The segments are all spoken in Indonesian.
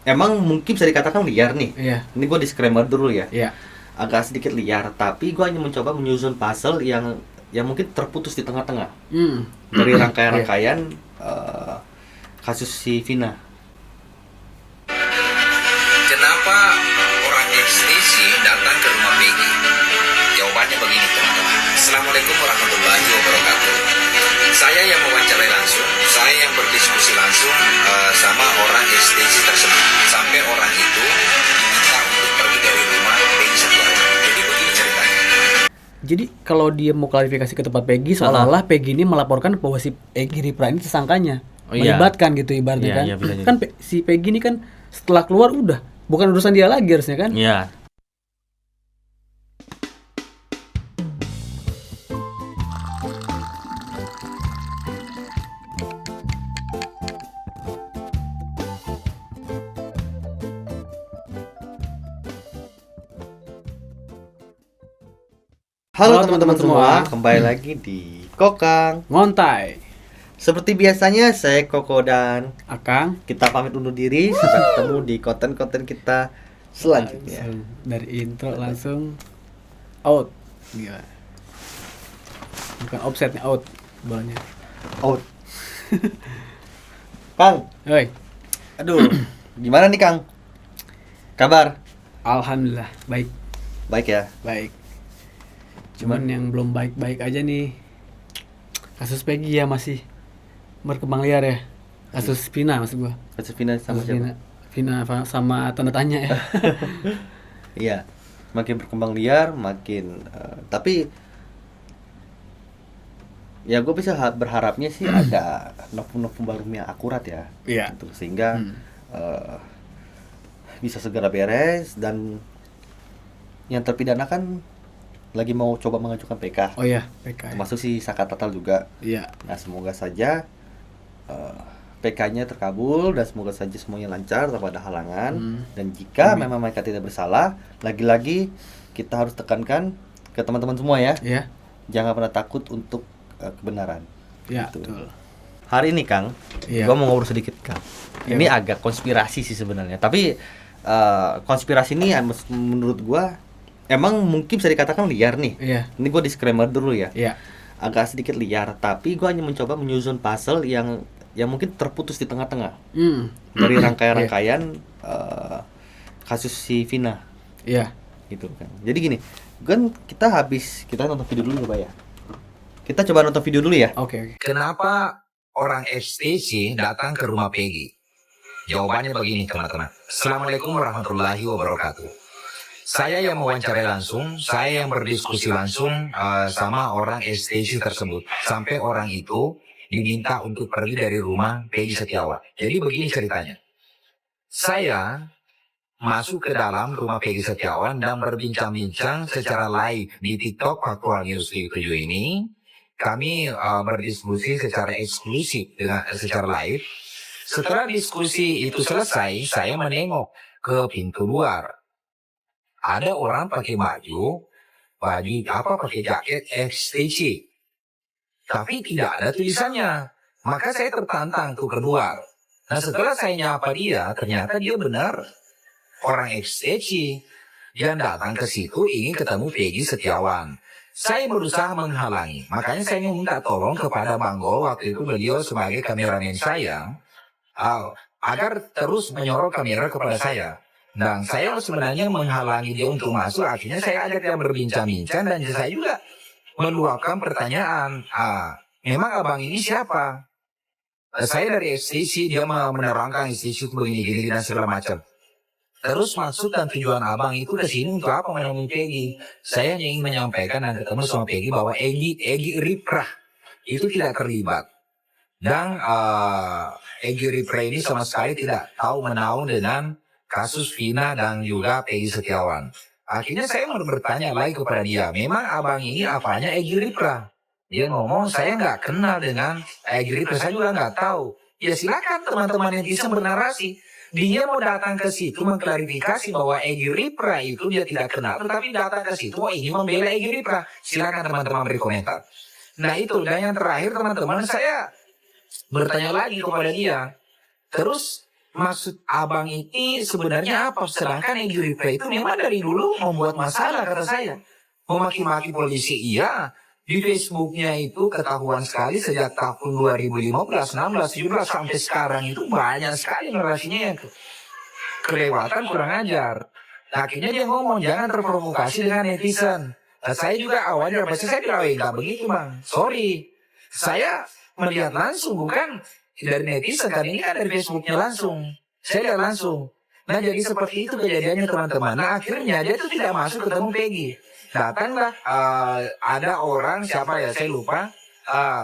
emang mungkin bisa dikatakan liar nih. Iya. Ini gue disclaimer dulu ya. Iya. Agak sedikit liar, tapi gue hanya mencoba menyusun puzzle yang mungkin terputus di tengah-tengah Hmm. dari Iya. rangkaian-rangkaian eh, kasus si Vina. Kenapa orang ekstasi datang ke rumah Peggy? Jawabannya begini teman-teman. Assalamualaikum warahmatullahi wabarakatuh. Saya yang mewawancarai langsung, saya yang berdiskusi langsung sama orang ekstasi tersebut. Sampai orang itu diminta untuk pergi dari rumah Peggy Setiawan. Jadi begini ceritanya. Jadi kalau dia mau klarifikasi ke tempat Peggy, seolah-olah Peggy ini melaporkan bahwa si Egy Ripra ini tersangkanya, Oh, iya. melibatkan gitu ibaratnya Iya, kan. iya, bisa jadi. Kan si Peggy ini kan setelah keluar udah bukan urusan dia lagi harusnya kan. Iya. Halo teman-teman semua, kembali lagi di Kokang. Ngontai, Seperti biasanya saya Koko dan Akang. kita pamit undur diri. Sampai ketemu di konten-konten kita selanjutnya. Langsung dari intro langsung out. Gila. Bukan offset nih, out bolanya. Out. Kang, Hoi, aduh, gimana nih Kang? Kabar? alhamdulillah baik, Baik ya. baik. Cuman yang belum baik-baik aja nih. Kasus Peggy ya masih berkembang liar ya. Kasus Vina maksud gua. Kasus Vina sama Kasus siapa? Vina sama tanda tanya ya. Iya, makin berkembang liar, makin tapi ya gue bisa berharapnya sih ada novum-novum baru yang akurat ya. Iya. Gitu. Sehingga bisa segera beres dan yang terpidana kan lagi mau coba mengajukan PK. Oh iya, PK. Termasuk si Saka Tatal juga. Iya. Nah, semoga saja PK-nya terkabul dan semoga saja semuanya lancar tanpa ada halangan. Dan jika memang mereka tidak bersalah, lagi-lagi kita harus tekankan ke teman-teman semua ya, Iya. jangan pernah takut untuk kebenaran. Iya, Gitu. betul. Hari ini Kang, Iya. gua mau ngobrol sedikit Kang. Iya. Ini agak konspirasi sih sebenarnya, tapi konspirasi ini menurut gua emang mungkin bisa dikatakan liar nih. Iya. Ini gua disclaimer dulu ya. Iya. Agak sedikit liar, tapi gue hanya mencoba menyusun puzzle yang mungkin terputus di tengah-tengah Hmm. dari rangkaian-rangkaian kasus si Vina Iya. gitu kan. Jadi gini, kan kita nonton video dulu coba ya. Kita coba nonton video dulu ya. Oke, oke. Kenapa orang ekstasi datang ke rumah Peggy? Jawabannya begini teman-teman. Assalamualaikum warahmatullahi wabarakatuh. Saya yang mewawancarai langsung, saya yang berdiskusi langsung sama orang ekstasi tersebut. Sampai orang itu diminta untuk pergi dari rumah Peggy Setiawan. Jadi begini ceritanya. Saya masuk ke dalam rumah Peggy Setiawan dan berbincang-bincang secara live di TikTok Faktual News 7 ini. Kami berdiskusi secara eksklusif dengan secara live. Setelah diskusi itu selesai, saya menengok ke pintu luar. Ada orang pakai baju pakai jaket ekstasi. Tapi tidak ada tulisannya. Maka saya tertantang tuh keluar. Nah setelah saya nyapa dia, ternyata dia benar orang ekstasi. Dia datang ke situ ingin ketemu Peggy Setiawan. Saya berusaha menghalangi. Makanya saya minta tolong kepada Banggo, waktu itu beliau sebagai kameramen saya, agar terus menyorot kamera kepada saya. Dan saya sebenarnya menghalangi dia untuk masuk. Akhirnya saya ajak dia berbincang-bincang dan saya juga meluapkan pertanyaan. Memang abang ini siapa? Saya dari STC, dia menerangkan STC itu begini-gini dan segala macam. Terus maksud dan tujuan abang itu ke sini untuk apa menemui Peggy? Saya ingin menyampaikan dan ketemu sama Peggy bahwa Egy Ripra itu tidak terlibat. Dan Egy Ripra ini sama sekali tidak tahu menahu dengan kasus Vina dan juga Peggy Setiawan. Akhirnya saya mau bertanya lagi kepada dia, memang abang ini apanya Egy Ripra? Dia ngomong, saya nggak kenal dengan Egy Ripra, saya juga nggak tahu. Ya silakan teman-teman yang bisa bernarasi. Dia mau datang ke situ mengklarifikasi bahwa Egy Ripra itu dia tidak kenal, tetapi datang ke situ ingin membela Egy Ripra. Silakan teman-teman berkomentar. Nah itu, dan yang terakhir teman-teman, saya bertanya lagi kepada dia. Terus maksud abang ini sebenarnya apa? Sedangkan Egy Reply itu memang dari dulu membuat masalah kata saya. Memaki-maki polisi iya. Di Facebooknya itu ketahuan sekali sejak tahun 2015, 16, 17 sampai sekarang itu banyak sekali narasinya yang kelewatan kurang ajar. Akhirnya dia ngomong jangan terprovokasi dengan netizen. Nah, saya juga awalnya pasti saya bilang nggak begitu bang. Sorry, saya melihat langsung bukan dari netizen kan ini kan dari Facebooknya langsung. Saya lihat langsung. Nah jadi seperti itu kejadiannya teman-teman. Nah akhirnya dia tuh tidak masuk ketemu Peggy. Datanglah ada orang siapa ya saya lupa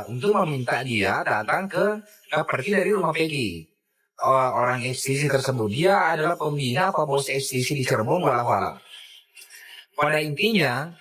untuk meminta dia datang ke pergi dari rumah Peggy. Orang STC tersebut dia adalah pembina apa bos STC di Cirebon walau. Pada intinya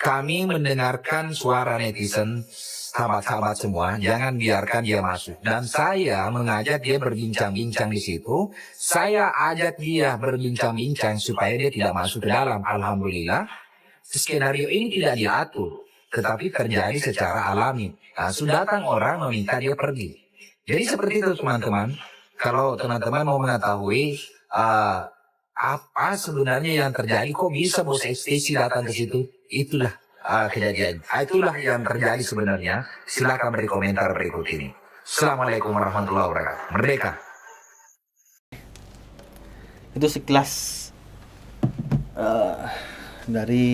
kami mendengarkan suara netizen sahabat-sahabat semua, jangan biarkan dia masuk. Dan saya mengajak dia berbincang-bincang di situ. Saya ajak dia berbincang-bincang supaya dia tidak masuk ke dalam. Alhamdulillah, skenario ini tidak diatur, tetapi terjadi secara alami. Langsung datang orang meminta dia pergi. Jadi seperti itu teman-teman. Kalau teman-teman mau mengetahui apa sebenarnya yang terjadi, kok bisa bos STC datang ke situ, itulah kejadian. Itulah yang terjadi sebenarnya. Silakan beri komentar berikut ini. Assalamualaikum warahmatullahi wabarakatuh. Merdeka. Itu sekilas dari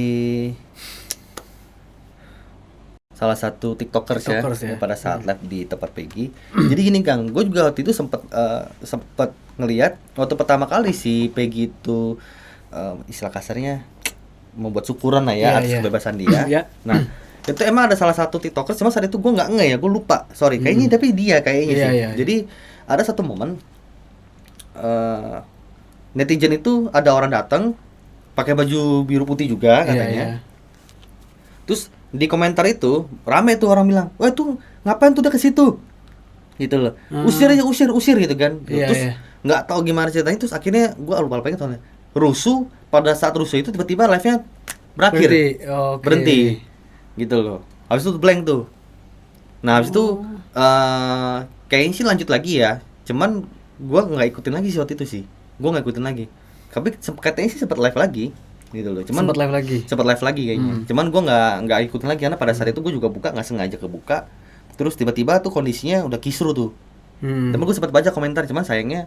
salah satu tiktokers ya, pada saat live di tempat Peggy. Jadi gini Kang, gue juga waktu itu sempat ngelihat waktu pertama kali si Peggy itu istilah kasarnya membuat syukuran lah ya atas kebebasan dia. Nah itu emang ada salah satu tiktokers, cuma saat itu gue nggak ya, gue lupa, sorry kayaknya tapi dia kayaknya sih. Jadi ada satu momen netizen itu ada orang datang pakai baju biru putih juga katanya. Terus di komentar itu rame tuh orang bilang, wah tuh ngapain tuh dia ke situ, gitu loh. Usir aja, usir gitu kan. Terus nggak tahu gimana ceritanya, terus akhirnya gue lupa soalnya rusuh. Pada saat rusuh itu tiba-tiba live-nya berakhir, berhenti, gitu loh. Habis itu blank tuh. Nah habis itu kayaknya sih lanjut lagi ya. Cuman gue nggak ikutin lagi sih waktu itu sih. Gue nggak ikutin lagi. Tapi katanya sih sempat live lagi, gitu loh. Cuman sempat live lagi kayaknya. Cuman gue nggak ikutin lagi karena pada saat itu gue juga buka nggak sengaja kebuka. Terus tiba-tiba tuh kondisinya udah kisruh tuh. Tapi gue sempat baca komentar, cuman sayangnya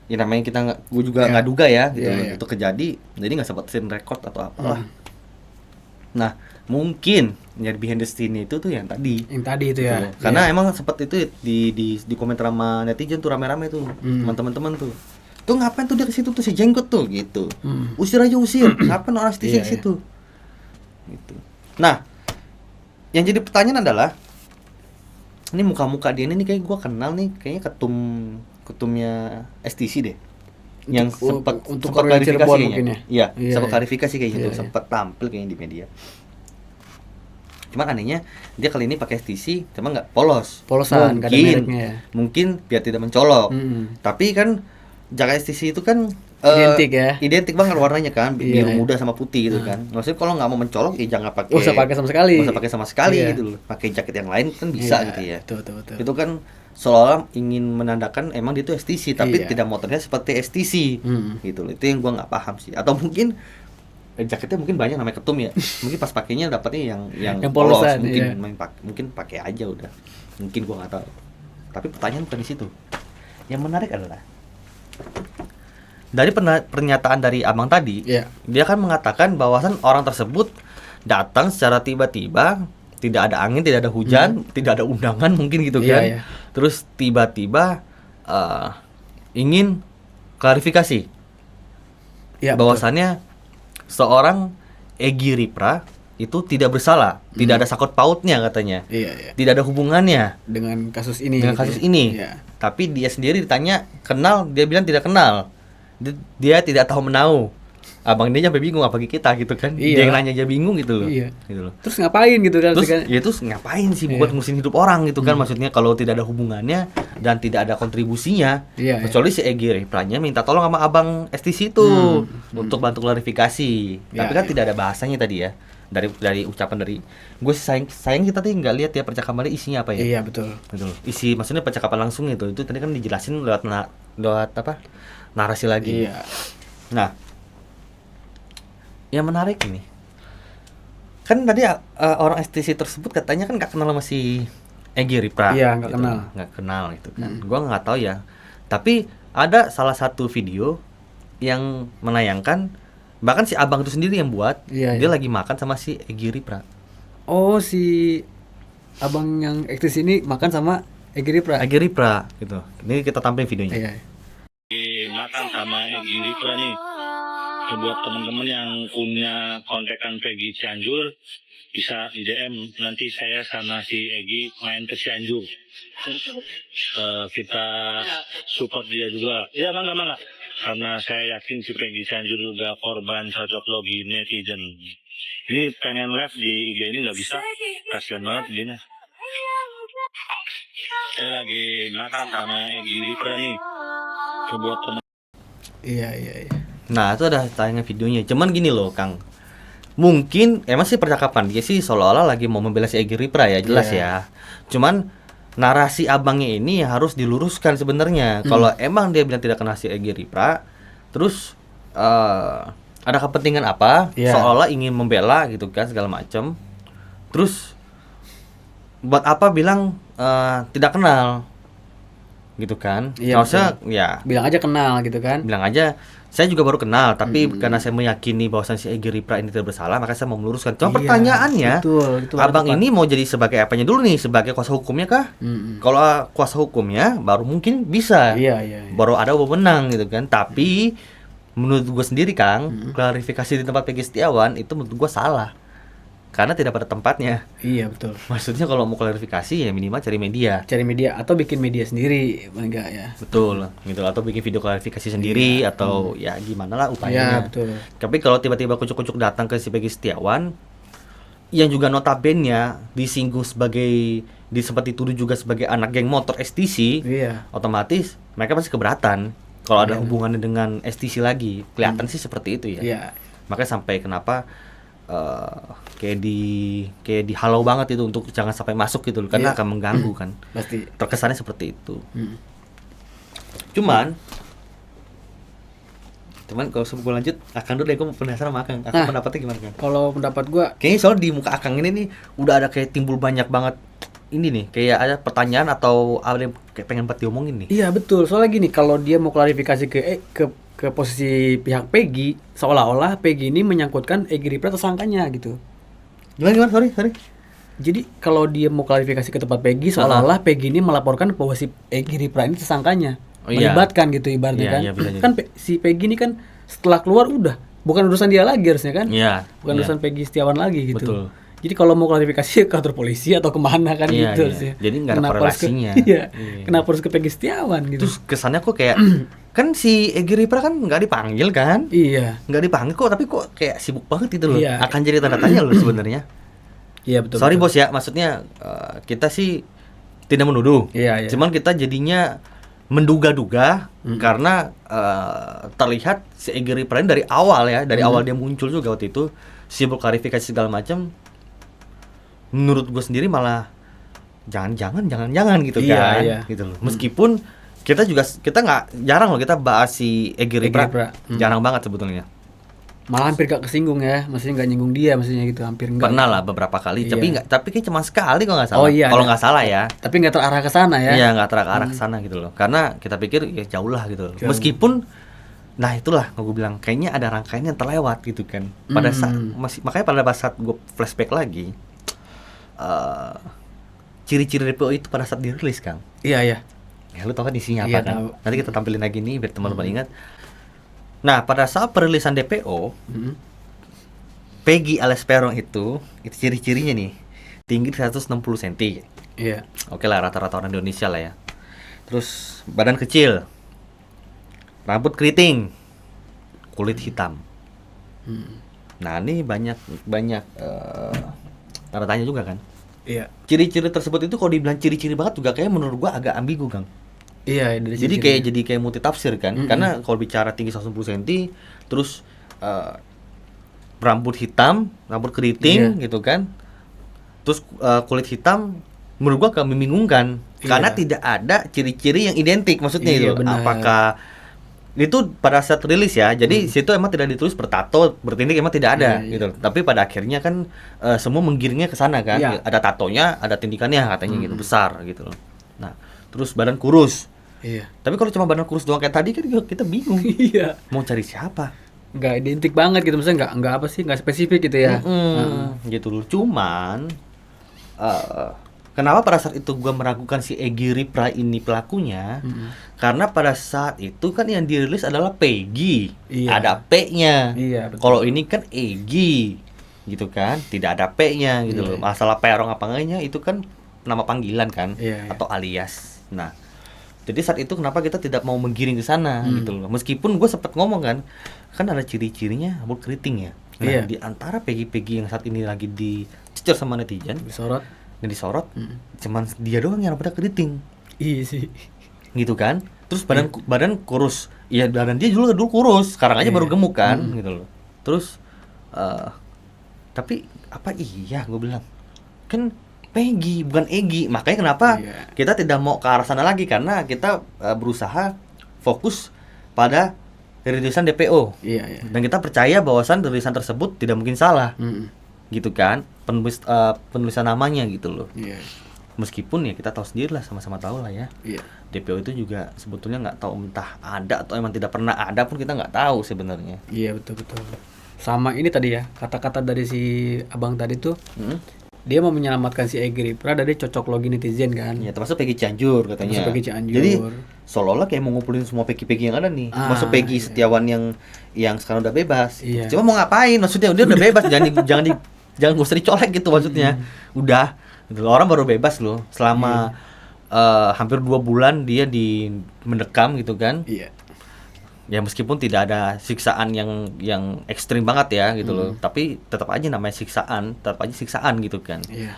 ya namanya kita gue juga nggak duga ya gitu itu kejadi, jadi nggak sempat screen record atau apalah. Nah mungkin yang behind the scene itu tuh yang tadi itu ya, karena emang sempat itu di komentar sama netizen tuh rame-rame tuh teman-teman tuh ngapain tuh dia ke situ tuh si jenggot tuh gitu. Usir aja usir, ngapain orang STC ke situ gitu. Nah yang jadi pertanyaan adalah ini muka-muka dia ini kayak gue kenal nih, kayaknya ketumnya STC deh, yang sempat klarifikasi kayaknya. Iya, sempat klarifikasi kayaknya tuh, sempat tampil kayaknya di media. Cuman anehnya dia kali ini pakai STC, cuma nggak polosan, mungkin biar tidak mencolok. Tapi kan Jakarta STC itu kan identik banget warnanya kan, biru muda sama putih gitu kan. Maksudnya kalau nggak mau mencolok ya jangan pakai. Usah pakai sama sekali gitu loh. Pakai jaket yang lain kan bisa gitu ya. Betul. Itu kan seolah-olah ingin menandakan emang dia itu STC, tapi tidak mau terlihat seperti STC gitu loh. Itu yang gua nggak paham sih. Atau mungkin jaketnya mungkin banyak namanya ketum ya. Mungkin pas pakainya dapatnya yang polos, mungkin pakai aja udah. Mungkin gua nggak tahu. Tapi pertanyaan bukan di situ. Yang menarik adalah dari pernyataan dari Abang tadi, dia kan mengatakan bahwasan orang tersebut datang secara tiba-tiba, tidak ada angin, tidak ada hujan, tidak ada undangan mungkin gitu kan. Terus tiba-tiba ingin klarifikasi bahwasannya seorang Egy Reply itu tidak bersalah, tidak ada sakut pautnya katanya, tidak ada hubungannya dengan kasus ini. Tapi dia sendiri ditanya kenal, dia bilang tidak kenal, dia tidak tahu menau. Abang dia sampai bingung apalagi kita gitu kan. Dia yang nanya aja bingung gitu loh. Gitu loh. Terus ngapain gitu kan? Terus ngapain sih buat ngurusin hidup orang gitu kan? Maksudnya kalau tidak ada hubungannya dan tidak ada kontribusinya, kecuali si Egy Reply-nya minta tolong sama Abang STC itu untuk bantu klarifikasi. Tapi kan tidak ada bahasanya tadi ya. dari ucapan dari gue sayang kita tadi nggak lihat ya percakapannya isinya apa ya. Iya betul. Betul. Isi maksudnya percakapan langsung itu tadi kan dijelasin lewat apa narasi lagi. Iya. Nah, yang menarik ini kan tadi orang STC tersebut katanya kan nggak kenal sama si Egy Ripra. Iya, nggak gitu. kenal. Nggak kenal gitu kan. Gua nggak tahu ya. Tapi ada salah satu video yang menayangkan bahkan si abang itu sendiri yang buat. Iya, Dia iya. lagi makan sama si Egy Ripra. Oh, si abang yang aktif ini makan sama Egy Ripra. Egy Ripra gitu. Ini kita tampilin videonya. Iya. Makan sama Egy Ripra nih. Buat teman-teman yang punya kontekan Peggy Cianjur bisa di DM, nanti saya sama si Egy main ke Cianjur. Kita support dia juga. Iya, mangga. Karena saya yakin si Peggy Cianjur juga korban cocok logi netizen. Ini pengen live di IG ini nggak bisa, kasihan banget dia. Saya lagi makan sama Egy Ripra nih. Buat teman. Iya. Nah, itu ada tayangan videonya. Cuman gini loh, Kang. Mungkin emang sih percakapan dia sih seolah-olah lagi mau membela si Egy Ripra ya, jelas ya. Cuman narasi abangnya ini harus diluruskan sebenarnya. Kalau emang dia bilang tidak kenal si Egy Ripra, terus ada kepentingan apa? Iya. Seolah ingin membela gitu kan segala macam. Terus buat apa bilang tidak kenal? Gitu kan? Iya, Harusnya ya Bilang aja kenal gitu kan. bilang aja saya juga baru kenal, tapi karena saya meyakini bahwasannya si Egy Ripra ini tidak bersalah, maka saya mau meluruskan. Cuma Iya, pertanyaannya, betul, itu abang tepat. ini mau jadi sebagai apanya dulu nih? Sebagai kuasa hukumnya kah? Kalau kuasa hukumnya baru mungkin bisa, Iya. baru ada wewenang gitu kan. Tapi menurut gue sendiri Kang, klarifikasi di tempat Peggy Setiawan itu menurut gue salah, karena tidak pada tempatnya. Iya betul. Maksudnya kalau mau klarifikasi ya minimal cari media. Cari media atau bikin media sendiri, enggak ya? Betul, gitu, atau bikin video klarifikasi sendiri atau ya gimana lah Iya upayanya. betul. Tapi kalau tiba-tiba kucuk-kucuk datang ke si Peggy Setiawan yang juga notabene disinggung sebagai sempat dituduh juga sebagai anak geng motor STC, Iya. otomatis mereka pasti keberatan kalau ada hubungannya dengan STC lagi. Kelihatan sih seperti itu ya. Iya. Makanya sampai kenapa kayak dihalau banget itu untuk jangan sampai masuk gitu loh, karena Iya. akan mengganggu kan. Pasti. Terkesannya seperti itu. Cuman kalau sebelum lanjut, Akang dulu deh, gue penasaran sama Akang. Akang pendapatnya gimana Kang? Kalau pendapat gua, Kayaknya soal di muka Akang ini nih udah ada kayak timbul banyak banget ini nih, kayak ada pertanyaan atau ada yang kayak pengen buat diomongin nih. iya betul. Soalnya gini, kalau dia mau klarifikasi ke posisi pihak Peggy, seolah-olah Peggy ini menyangkutkan Egy Ripra tersangkanya gitu. Gimana? Sorry. Jadi kalau dia mau klarifikasi ke tempat Peggy, seolah-olah Peggy ini melaporkan bahwa si Egy Ripra ini tersangkanya. Oh, iya. Melibatkan gitu ibaratnya Iya, kan. iya, bisa jadi. Kan si Peggy ini kan setelah keluar udah bukan urusan dia lagi harusnya kan. Iya. Bukan iya. urusan Peggy Setiawan lagi gitu. Betul. Jadi kalau mau klarifikasi ke kantor polisi atau kemana kan Iya, gitu iya. harusnya. Jadi nggak ada Kenapa harus ke- korelasinya. Iya. Iya. Kenapa harus ke Peggy Setiawan gitu. Terus kesannya kok kayak kan si Egy Ripra kan nggak dipanggil kan? Iya. Nggak dipanggil kok, tapi kok kayak sibuk banget gitu loh. Iya. Akan jadi tanda tanya loh sebenarnya. Iya betul. Sorry betul. bos ya, maksudnya kita sih tidak menuduh. Iya, iya. Cuman kita jadinya menduga-duga karena terlihat si Egy Ripra ini dari awal ya, dari awal dia muncul juga waktu itu sibuk klarifikasi segala macam. Menurut gue sendiri malah jangan gitu Iya, kan, iya. gitu loh. Meskipun kita nggak jarang loh kita bahas si Egy Ripra, Ripra. jarang banget sebetulnya. Malah hampir gak kesinggung ya, maksudnya nggak nyinggung dia, maksudnya gitu, hampir enggak. Pernah lah beberapa kali, Iya. tapi kayak cuma sekali kalau nggak salah. Oh, iya, Kalau ada. nggak salah ya. Tapi nggak terarah ke sana ya. Iya, nggak terarah ke sana gitu loh. Karena kita pikir ya jauh lah gitu loh. Jauh. Meskipun nah itulah gue bilang kayaknya ada rangkaian yang terlewat gitu kan. Pada saat makanya pada saat gue flashback lagi ciri-ciri DPO itu pada saat dirilis Kang. Iya. Ya lu tau kan isinya apa Iya, kan? tahu. Nanti kita tampilin lagi nih biar teman-teman ingat. Nah, pada saat perilisan DPO, Peggy alias Peron itu ciri-cirinya nih. Tinggi 160 cm. Iya. Oke lah, rata-rata orang Indonesia lah ya. Terus badan kecil, rambut keriting, kulit hitam. Nah ini banyak tanda tanya juga kan. Iya. Ciri-ciri tersebut itu kalau dibilang ciri-ciri banget juga kayak menurut gua agak ambigu Kang. Iya, dari Jadi ciri-cirinya. kayak multi tafsir kan. Karena kalau bicara tinggi 160 cm, terus rambut hitam, rambut keriting gitu kan. Terus kulit hitam, menurut gua membingungkan karena tidak ada ciri-ciri yang identik, maksudnya Iya, itu. benar. Apakah itu pada saat rilis ya, jadi situ emang tidak ditulis bertato, bertindik, emang tidak ada Iya, gitu. Tapi pada akhirnya kan semua menggiringnya ke sana kan. Iya. Ada tatonya, ada tindikannya katanya gitu, besar gitu loh. Nah, terus badan kurus. Iya. Tapi kalau cuma badan kurus doang kayak tadi kan kita bingung. Iya. Mau cari siapa? Nggak identik banget gitu, maksudnya nggak apa sih, nggak spesifik gitu ya. Gitu loh. Cuman kenapa pada saat itu gua meragukan si Egy Ripra ini pelakunya? Karena pada saat itu kan yang dirilis adalah Peggy. Iya. Ada P-nya. Iya, betul. Kalau ini kan Egy gitu kan, tidak ada P-nya gitu Iya. loh. Masalah perong apa enggaknya itu kan nama panggilan kan, Iya, iya. atau alias. Nah, jadi saat itu kenapa kita tidak mau menggiring ke sana gitu loh. Meskipun gue sempat ngomong kan ada ciri-cirinya rambut keriting ya. Nah, Iya. di antara Peggy yang saat ini lagi dicecer sama netizen Disorot. dan disorot, cuman dia doang yang rambutnya keriting. Iya sih. Gitu kan. Terus badan kurus. Iya, badan dia dulu kurus, sekarang aja Iya. baru gemuk kan gitu loh. Terus tapi apa iya gue bilang kan Peggy bukan Egy, makanya kenapa Iya. kita tidak mau ke arah sana lagi karena kita berusaha fokus pada rilisan DPO Iya, iya. dan kita percaya bahwasan rilisan tersebut tidak mungkin salah gitu kan, penulisan namanya gitu loh. Iya. Meskipun ya kita tahu sendiri lah, sama-sama tahu lah ya, Iya. DPO itu juga sebetulnya nggak tahu entah ada atau emang tidak pernah ada pun kita nggak tahu sebenarnya. Iya, betul. Sama ini tadi ya, kata-kata dari si abang tadi tuh, dia mau menyelamatkan si Egy Ripra dari cocok logi netizen kan. Ya termasuk Peggy Cianjur katanya. Termasuk Peggy Cianjur. Jadi seolah-olah kayak mau ngumpulin semua Peggy yang ada nih. Masuk Peggy iya. Setiawan yang sekarang udah bebas. Iya. Cuma mau ngapain? Maksudnya dia udah bebas, jangan gak usah dicolek gitu maksudnya. Udah. Gitu loh. Orang baru bebas loh. Selama hampir 2 bulan dia mendekam gitu kan. Iya. Ya meskipun tidak ada siksaan yang ekstrim banget ya gitu loh. Tapi tetap aja namanya tetap aja siksaan gitu kan. Iya.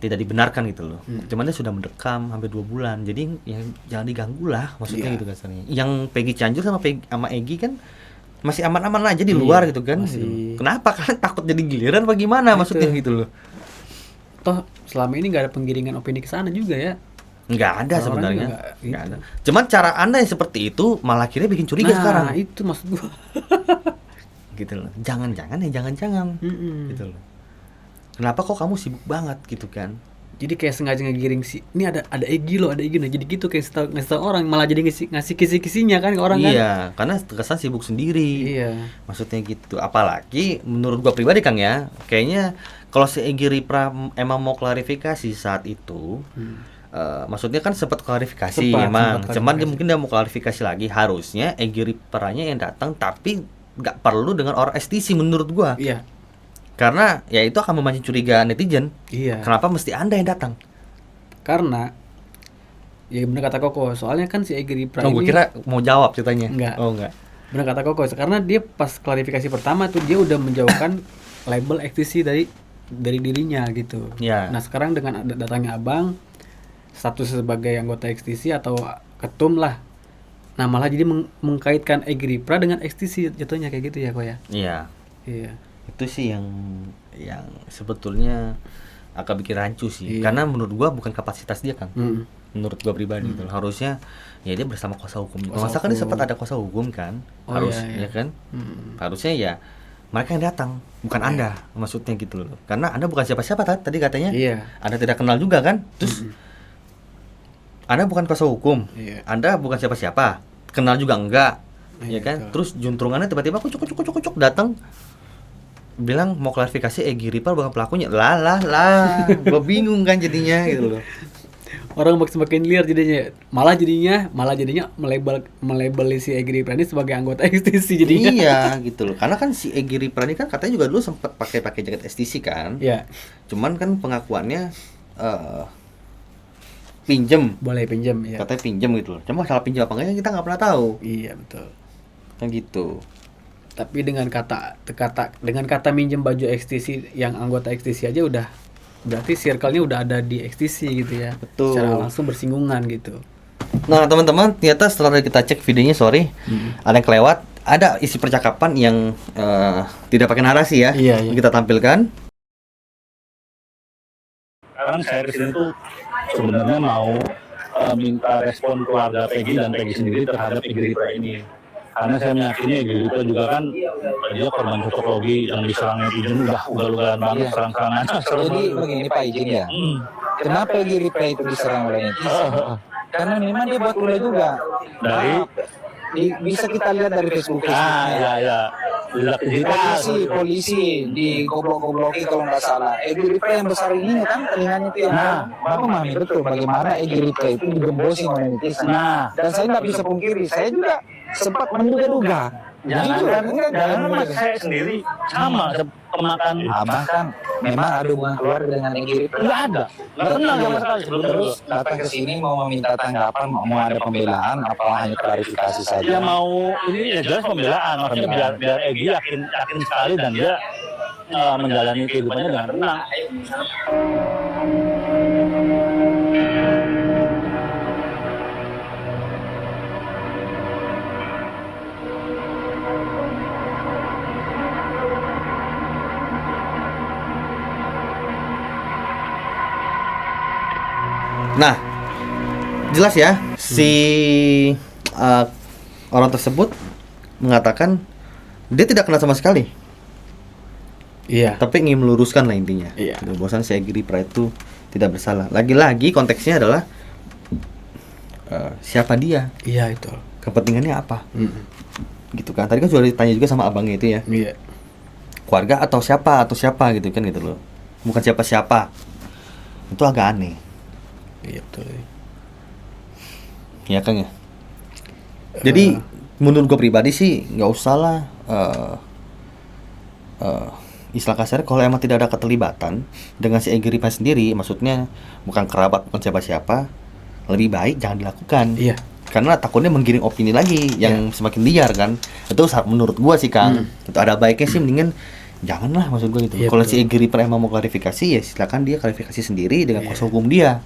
Tidak dibenarkan gitu loh. Cuman dia sudah mendekam hampir 2 bulan. Jadi ya jangan diganggu lah maksudnya Iya. gitu kasarnya. Yang Peggy Cianjur sama Egy kan masih aman-aman aja di luar gitu kan. masih. Kenapa kalian takut jadi giliran apa gimana maksudnya gitu loh. Toh selama ini nggak ada penggiringan opini ke sana juga ya. Nggak ada Orang sebenarnya. juga nggak Nggak gitu. ada. Cuman cara Anda yang seperti itu malah akhirnya bikin curiga sekarang. Nah, itu maksud gua. Gitu loh. Jangan-jangan gitu loh. Kenapa kok kamu sibuk banget gitu kan? Jadi kayak sengaja ngegiring si, ini ada Egy loh, ada Egy. Nah, jadi gitu kayak ngasih tau orang, malah jadi ngasih kisi-kisinya kan ke orang kan. Iya, karena terkesan sibuk sendiri. Iya. Maksudnya gitu. Apalagi menurut gua pribadi Kang ya, kayaknya kalau si Egy Ripra emang mau klarifikasi saat itu, maksudnya kan sempat klarifikasi emang. sempat Cuman dia klarifikasi. mungkin dia mau klarifikasi lagi. Harusnya Egy Ripranya yang datang, tapi nggak perlu dengan orang STC menurut gua. Iya. Karena ya itu akan memancing curiga netizen. Iya. Kenapa mesti Anda yang datang? Karena ya benar kata Koko, soalnya kan si Egy Ripra Oh, gua ini kira mau jawab ceritanya. Enggak. Oh, enggak. benar kata Koko, karena dia pas klarifikasi pertama tuh dia udah menjauhkan label XTC dari dirinya gitu. Iya. Nah, sekarang dengan datangnya Abang status sebagai anggota XTC atau ketum lah. Nah, malah jadi mengkaitkan Egy Ripra dengan XTC jatuhnya kayak gitu ya, Ko ya. Iya. Iya. Itu sih yang sebetulnya agak bikin rancu sih. Iya. Karena menurut gua bukan kapasitas dia kan. Mm. Menurut gua pribadi itu harusnya ya dia bersama kuasa hukum. Kuasa Masa kan dia hukum. sempat ada kuasa hukum kan? Oh, Harus iya, iya. ya kan? Mm. Harusnya ya mereka yang datang, bukan Anda maksudnya gitu loh. Karena Anda bukan siapa-siapa tadi katanya. Iya. Anda tidak kenal juga kan? Terus Anda bukan kuasa hukum. Iya. Anda bukan siapa-siapa. Kenal juga enggak. Iya, Ya kan? betul. Terus juntrungannya tiba-tiba kucuk datang bilang mau klarifikasi Egy Ripra bukan pelakunya. Lah. Gua bingung kan jadinya gitu loh. Orang semakin liar jadinya. Malah jadinya melabel si Egy Ripra ini sebagai anggota XTC jadinya. Iya gitu loh. Karena kan si Egy Ripra ini kan katanya juga dulu sempat pakai jaket STC kan. Iya. Cuman kan pengakuannya pinjem. Boleh pinjam ya. Katanya pinjem gitu loh. Cuma masalah pinjam apa enggaknya kita nggak pernah tahu. Iya, betul. Kan gitu. Tapi dengan kata minjem baju XTC yang anggota XTC aja udah berarti circle-nya udah ada di XTC gitu ya. Betul. Secara langsung bersinggungan gitu. Nah teman-teman, ternyata setelah kita cek videonya, ada yang kelewat. ada isi percakapan yang tidak pakai narasi ya. Iya, iya. Kita tampilkan. Sekarang saya kesini tuh sebenarnya mau minta respon keluarga Peggy dan Peggy sendiri terhadap Egi Ripra ini. Karena saya meyakini Egi Ripra juga kan dia korban cocoklogi yang diserang netizen udah ugal-ugalan banget serang-serangan. Jadi begini Pak izin ya. Kenapa Egi Ripra itu diserang oleh netizen? Karena memang dia buat ulah juga. Dari Bisa kita lihat dari Facebook. ya Polisi di goblok-gobloki kalau nggak salah. Egi Ripra yang besar ini kan telinganya itu yang Bapak memahami betul bagaimana Egi Ripra itu digembosi oleh netizen. Dan saya nggak bisa pungkiri, saya juga sempat menduga-duga. jangan mas saya sendiri sama kemakan Abang kan memang ada hubungan keluarga dengan Egi Ripra. nggak ada, nggak kenal sama sekali sebelumnya. Terus datang ke sini mau meminta tanggapan, mau ada pembelaan, apa hanya klarifikasi saja? Dia mau ini ya jelas pembelaan, maksudnya biar Egi yakin sekali dan dia menjalani kehidupannya dengan tenang. Nah, jelas ya, si orang tersebut mengatakan dia tidak kenal sama sekali, Iya. tapi ingin meluruskan lah intinya. Iya. Gitu, bahwasan si Egi Ripra itu tidak bersalah. Lagi-lagi konteksnya adalah siapa dia, Iya itu. kepentingannya apa, gitu kan. Tadi kan sudah ditanya juga sama abangnya itu ya, Iya. keluarga atau siapa gitu kan gitu loh, bukan siapa-siapa. Itu agak aneh. Iya betul. Ya Kang ya. Jadi menurut gue pribadi sih nggak usah lah istilah kasar kalau emang tidak ada keterlibatan dengan si Egi Ripra sendiri, maksudnya bukan kerabat bukan siapa-siapa, lebih baik jangan dilakukan. Iya. Karena takutnya menggiring opini lagi yang semakin liar kan. Itu menurut gue sih Kang. Itu ada baiknya sih mendingan janganlah, maksud gue gitu. Iya, Kalau betul. si Egi Ripra emang mau klarifikasi ya silakan dia klarifikasi sendiri dengan kuasa hukum dia.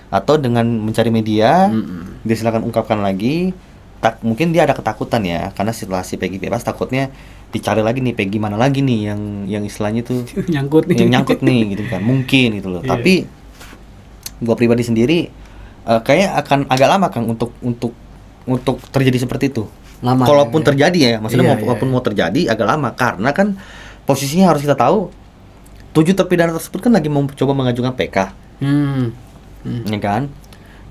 Atau dengan mencari media, dia silakan ungkapkan lagi. Mungkin dia ada ketakutan ya, karena setelah si Peggy bebas takutnya dicari lagi nih Peggy mana lagi nih yang istilahnya tuh Nyangkut nih. yang nyangkut nih gitu kan, mungkin gitu loh. Iya. Tapi gua pribadi sendiri kayak akan agak lama Kang untuk terjadi seperti itu. Lama. Kalaupun ya. terjadi ya, maksudnya Iya, walaupun iya. mau terjadi agak lama karena kan posisinya harus kita tahu 7 terpidana tersebut kan lagi mau coba mengajukan PK. Ya kan,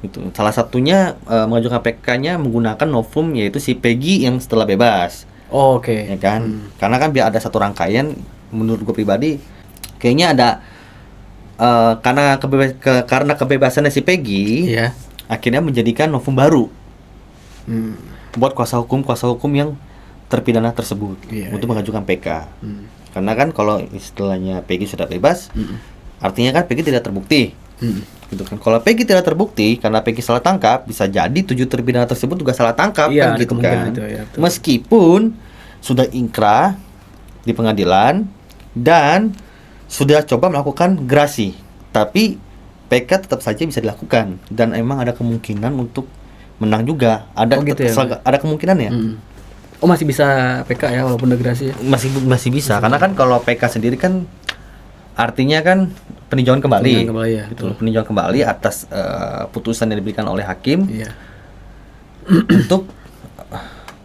gitu. Salah satunya mengajukan PK-nya menggunakan novum yaitu si Peggy yang setelah bebas, Oh, oke. ya kan? Karena kan biar ada satu rangkaian, menurut gue pribadi, kayaknya ada karena kebebasannya si Peggy, Iya. akhirnya menjadikan novum baru Hmm. buat kuasa hukum yang terpidana tersebut Iya, untuk iya. mengajukan PK. Karena kan kalau istilahnya Peggy sudah bebas, artinya kan Peggy tidak terbukti. Gitu kan. Kalau Peggy tidak terbukti karena Peggy salah tangkap, bisa jadi 7 terpidana tersebut juga salah tangkap Iya, kan ada gitu kemungkinan kan. itu, ya, betul. Meskipun sudah ingkrah di pengadilan dan sudah coba melakukan gerasi, tapi PK tetap saja bisa dilakukan dan emang ada kemungkinan untuk menang juga. Ada Oh, gitu ya, ada kemungkinan ya. Oh, masih bisa PK ya walaupun degrasi ya. Masih bisa karena kan kalau PK sendiri kan artinya kan peninjauan kembali. Peninjauan kembali, ya, Betul, betul. peninjauan kembali atas putusan yang diberikan oleh hakim Iya. untuk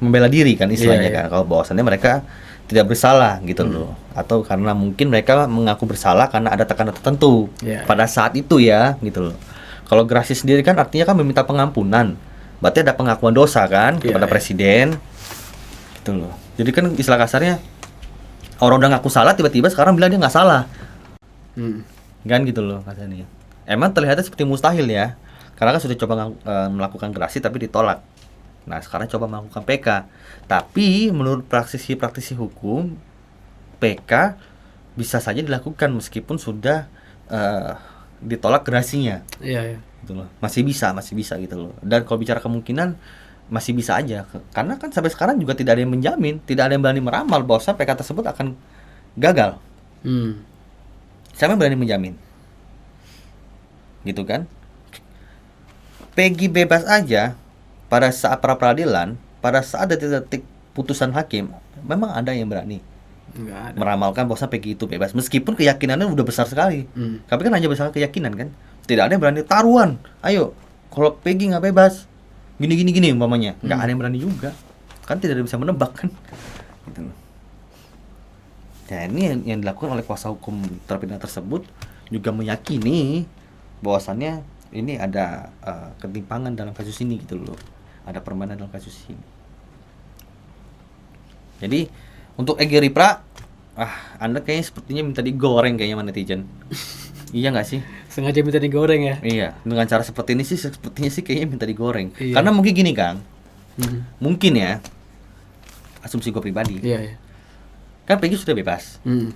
membela diri kan istilahnya Iya, iya. kan, kalau bahwasannya mereka tidak bersalah gitu loh, atau karena mungkin mereka mengaku bersalah karena ada tekanan tertentu Iya. pada saat itu ya gitu loh. Kalau gerasi sendiri kan artinya kan meminta pengampunan, berarti ada pengakuan dosa kan Iya, kepada iya. presiden gitu loh. Jadi kan istilah kasarnya orang udah ngaku salah tiba-tiba sekarang bilang dia nggak salah kan gitu loh katanya. Emang terlihatnya seperti mustahil ya, karena kan sudah coba melakukan gerasi tapi ditolak. Nah sekarang coba melakukan PK, tapi menurut praktisi hukum PK bisa saja dilakukan meskipun sudah ditolak gerasinya Iya, iya. gitu loh. Masih bisa gitu loh. Dan kalau bicara kemungkinan masih bisa aja, karena kan sampai sekarang juga tidak ada yang menjamin, tidak ada yang berani meramal bahwa PK tersebut akan gagal. Siapa yang berani menjamin? Gitu kan? Peggy bebas aja pada saat pra peradilan, pada saat detik-detik putusan hakim, memang ada yang berani Enggak ada. meramalkan bahwa Peggy itu bebas, meskipun keyakinannya udah besar sekali. Tapi kan hanya besar keyakinan kan, tidak ada yang berani taruhan. Ayo, kalau Peggy nggak bebas, gini umpamanya, nggak ada yang berani juga. Kan tidak ada yang bisa menebak kan. Gitu. Ya ini yang dilakukan oleh kuasa hukum terpidana tersebut juga meyakini bahwasannya ini ada ketimpangan dalam kasus ini gitu loh, ada permainan dalam kasus ini. Jadi untuk Egy Ripra, Anda kayaknya sepertinya minta digoreng kayaknya sama netizen. Iya nggak sih? Sengaja minta digoreng ya. Iya, dengan cara seperti ini sih sepertinya sih kayaknya minta digoreng. Iya. Karena mungkin gini Kang, Hmm. mungkin ya, asumsi gue pribadi, Iya, iya. kan Peggy sudah bebas. Hmm.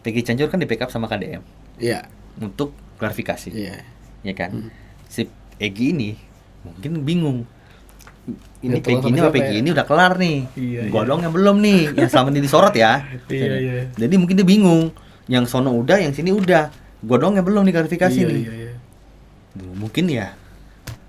Peggy Cianjur kan di backup sama KDM Iya. untuk klarifikasi, Iya. ya kan? Si Egy ini mungkin bingung. Ini Nggak tahu Peggy sama ini sama siapa Peggy ya? ini udah kelar nih. Iya, Gua iya. dong yang belum nih, yang selama ini disorot ya. Iya, iya. Jadi mungkin dia bingung. Yang sono udah, yang sini udah. Gua dong yang belum nih klarifikasi Iya, nih. iya, iya. Mungkin ya.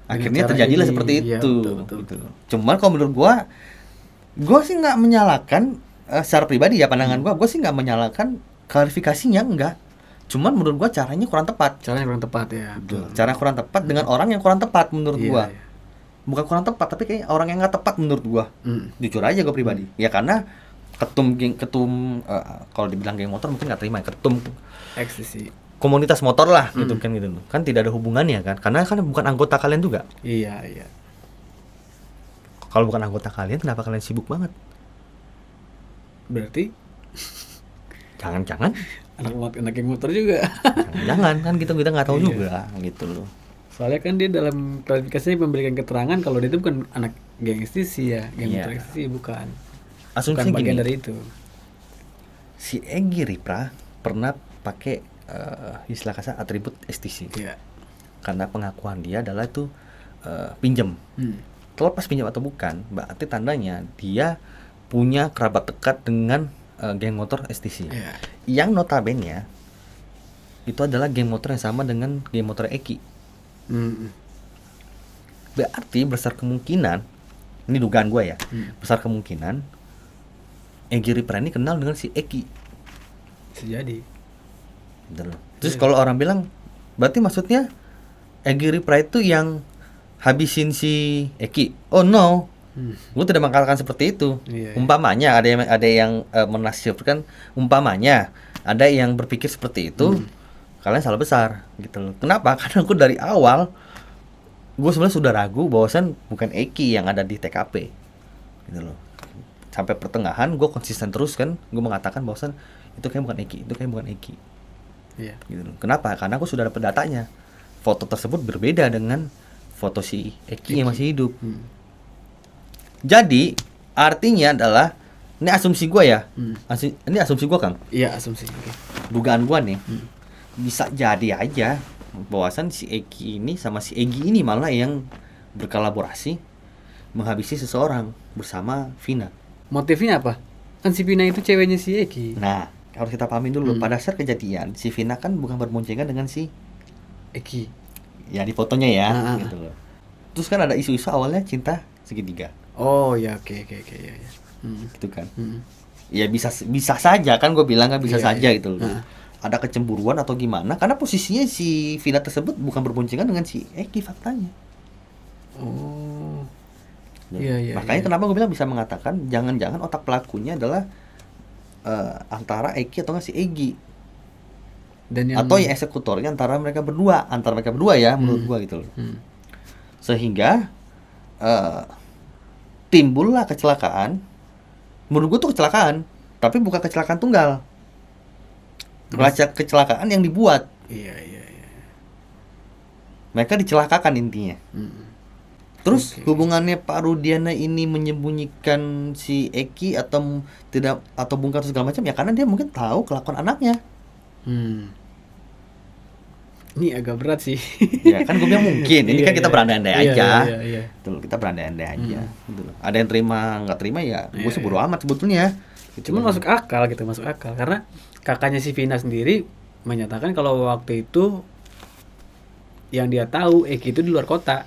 Akhirnya cara terjadilah ini, seperti iya, itu. betul. Gitu. Cuman kalau menurut gua sih nggak menyalahkan secara pribadi ya pandangan gua sih nggak menyalahkan klarifikasinya, enggak. Cuman menurut gua caranya kurang tepat. Caranya kurang tepat ya. Cara kurang tepat dengan orang yang kurang tepat menurut Iya, gua. iya. Bukan kurang tepat, tapi kayak orang yang nggak tepat menurut gua. Jujur aja gua pribadi. Ya karena ketum kalau dibilang geng motor mungkin nggak terima ya. Ketum Ekstisi. komunitas motor lah gitu kan gitu. Kan tidak ada hubungannya kan. Karena kan bukan anggota kalian juga. Iya, iya. Kalau bukan anggota kalian kenapa kalian sibuk banget? Berarti Jangan-jangan anak geng motor juga. jangan kan gitu kita nggak tahu Iya. juga gitu loh. Soalnya kan dia dalam klarifikasinya memberikan keterangan kalau dia itu bukan anak geng ekstisi ya, geng Iya. motor ekstisi bukan. Asumsi Bukan bagian gini, dari itu. si Egy Ripra pernah pakai istilah kasar atribut STC. Iya. Karena pengakuan dia adalah itu pinjam. Terlepas pinjam atau bukan, berarti tandanya dia punya kerabat dekat dengan geng motor STC. Iya. Yang notabene itu adalah geng motor yang sama dengan geng motor Eki. Berarti besar kemungkinan, ini dugaan gue ya, besar kemungkinan Egy Ripra ini kenal dengan si Eki. Bisa jadi. Gitu loh. Terus kalau orang bilang, berarti maksudnya Egy Ripra itu yang habisin si Eki? Oh no, gue tidak mengatakan seperti itu. Iya, iya. Umpamanya ada yang menafsirkan, umpamanya ada yang berpikir seperti itu, kalian salah besar gitu loh. Kenapa? Karena aku dari awal gue sebenarnya sudah ragu bahwasan bukan Eki yang ada di TKP gitu loh. Sampai pertengahan gue konsisten terus kan, gue mengatakan bahwasan itu kayak bukan Eki, itu kayak bukan Eki. Iya. Gitu loh. Kenapa? Karena aku sudah dapat datanya. Foto tersebut berbeda dengan foto si Eki yang masih hidup. Jadi artinya adalah ini asumsi gue ya. Ini asumsi gue Kang. Iya, asumsi. Dugaan gue nih. Bisa jadi aja bahwasan si Eki ini sama si Egy ini malah yang berkolaborasi menghabisi seseorang bersama Vina. Motifnya apa? Kan si Vina itu ceweknya si Eki. Nah, harus kita pahamin dulu. Pada saat kejadian, si Vina kan bukan berboncengan dengan si Eki. ya di fotonya ya, Ah. gitu loh. Terus kan ada isu-isu awalnya cinta segitiga, Oh ya, oke ya, ya. gitu kan. Ya bisa saja kan gue bilang kan bisa Iya, saja iya. gitu loh. Ada kecemburuan atau gimana? Karena posisinya si Vina tersebut bukan berboncengan dengan si Eki faktanya. Oh. Ya. Iya, iya, Makanya iya. kenapa gue bilang bisa mengatakan jangan-jangan otak pelakunya adalah antara Eki atau nggak si Egy. Dan yang Atau yang eksekutornya antara mereka berdua ya menurut gua gitu loh. Sehingga timbullah kecelakaan. Menurut gua tuh kecelakaan, tapi bukan kecelakaan tunggal. Kecelakaan yang dibuat. Iya, iya, iya. Mereka dicelakakan intinya. Terus Oke. hubungannya Pak Rudiana ini menyembunyikan si Eki atau tidak atau bongkar segala macam ya karena dia mungkin tahu kelakuan anaknya. Ini agak berat sih. Ya kan gue bilang mungkin. Ini Iya, kan kita iya. berandai-andai Iya, aja. iya, iya. Betul, kita berandai-andai aja. Gitu loh. Ada yang terima nggak terima ya, gue Iya, sih bodo amat sebetulnya. Gitu Cuman kan. masuk akal gitu, masuk akal karena kakaknya si Vina sendiri menyatakan kalau waktu itu yang dia tahu Eki itu di luar kota.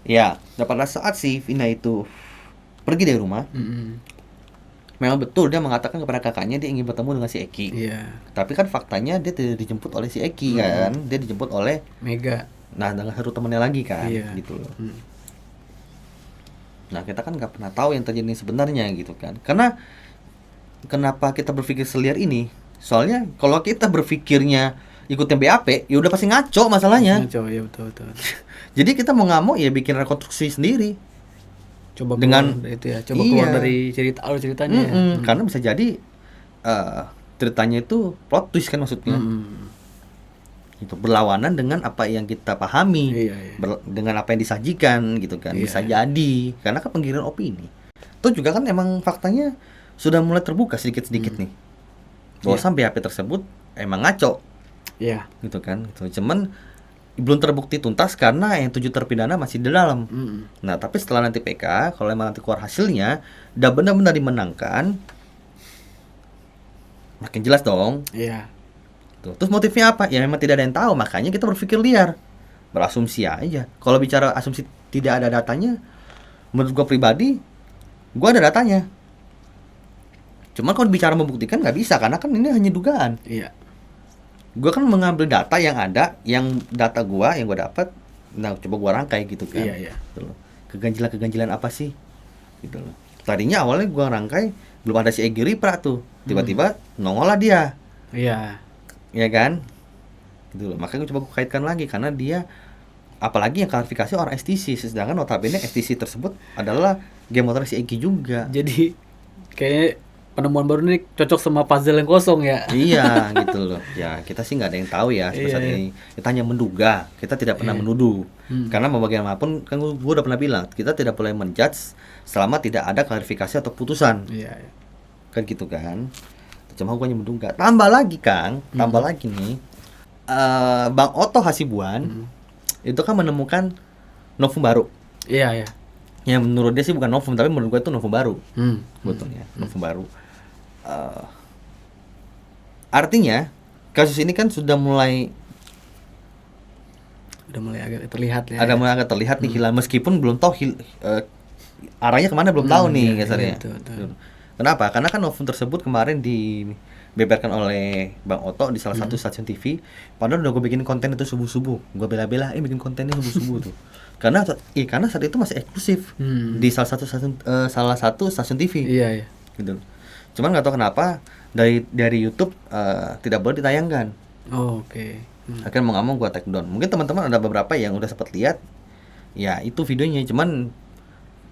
Ya, pada saat si Vina itu pergi dari rumah. Mm-mm. Memang betul dia mengatakan kepada kakaknya dia ingin bertemu dengan si Eki. Iya. Tapi kan faktanya dia tidak dijemput oleh si Eki kan, dia dijemput oleh Mega. dengan satu temannya lagi kan, Iya. gitu loh. Mm. Nah kita kan nggak pernah tahu yang terjadi sebenarnya gitu kan. Karena kenapa kita berpikir seliar ini? Soalnya kalau kita berpikirnya ikutin BAP, ya udah pasti ngaco masalahnya. Ngaco, ya betul. Jadi kita mau nggak mau ya bikin rekonstruksi sendiri. Coba Dengan- keluar dari itu ya. Coba keluar Iya. dari alur ceritanya ya. Karena bisa jadi ceritanya itu plot twist kan maksudnya. Mm-mm. Itu berlawanan dengan apa yang kita pahami, Iya. dengan apa yang disajikan gitu kan. Iya. Bisa jadi karena kan penggiringan opini. Itu juga kan emang faktanya sudah mulai terbuka sedikit-sedikit nih. Bahwa BAP tersebut emang ngaco Iya. gitu kan. Gitu. Cuman belum terbukti tuntas karena yang 7 terpidana masih di dalam. Mm-mm. Nah, tapi setelah nanti PK, kalau emang nanti keluar hasilnya udah benar-benar dimenangkan, makin jelas dong. Iya. Tuh. Terus motifnya apa? Ya memang tidak ada yang tahu, makanya kita berpikir liar. Berasumsi aja. Kalau bicara asumsi tidak ada datanya, menurut gua pribadi, gua ada datanya. Cuman kalau bicara membuktikan nggak bisa, karena kan ini hanya dugaan. Iya. Gua kan mengambil data yang ada, yang data gua yang gua dapat, nah coba gua rangkai gitu kan. Iya. Gitu loh. Keganjilan apa sih? Gitu loh. Tadinya awalnya gua rangkai belum ada si Egy Ripra tuh. Tiba-tiba nongol lah dia. Iya. Ya kan? Gitu loh. Makanya gue coba kaitkan lagi karena dia apalagi yang klarifikasi orang STC, sedangkan notabene STC tersebut adalah game motor si Egy juga. Jadi kayak penemuan baru ini cocok sama puzzle yang kosong ya. Iya gitu loh. Ya kita sih nggak ada yang tahu ya sampai Iya, saat iya. ini. Kita hanya menduga, kita tidak pernah menuduh. Karena mau bagaimanapun kan gue udah pernah bilang kita tidak boleh menjudge selama tidak ada klarifikasi atau putusan. Iya. Kan gitu kan. Cuma gue hanya menduga. Tambah lagi Kang, tambah lagi nih. Bang Otto Hasibuan itu kan menemukan novum baru. Iya. Yang menurut dia sih bukan novum, tapi menurut gue itu novum baru. Hmm. Betulnya, novum baru. Artinya kasus ini kan sudah mulai agak terlihat ya. ada mulai agak terlihat nih hilang, meskipun belum tahu arahnya kemana belum tahu nih iya, kasarnya. betul. Kenapa? Karena kan novum tersebut kemarin dibeberkan oleh Bang Otto di salah satu stasiun TV. Padahal udah gue bikin konten itu subuh-subuh, gue bela-belain bikin kontennya subuh-subuh tuh. Karena saat itu masih eksklusif di salah satu stasiun TV. Iya. Gitu. Cuman nggak tahu kenapa dari YouTube tidak boleh ditayangkan. Oh, oke. Akhirnya mau nggak mau gue take down. Mungkin teman-teman ada beberapa yang udah sempat lihat, ya itu videonya. Cuman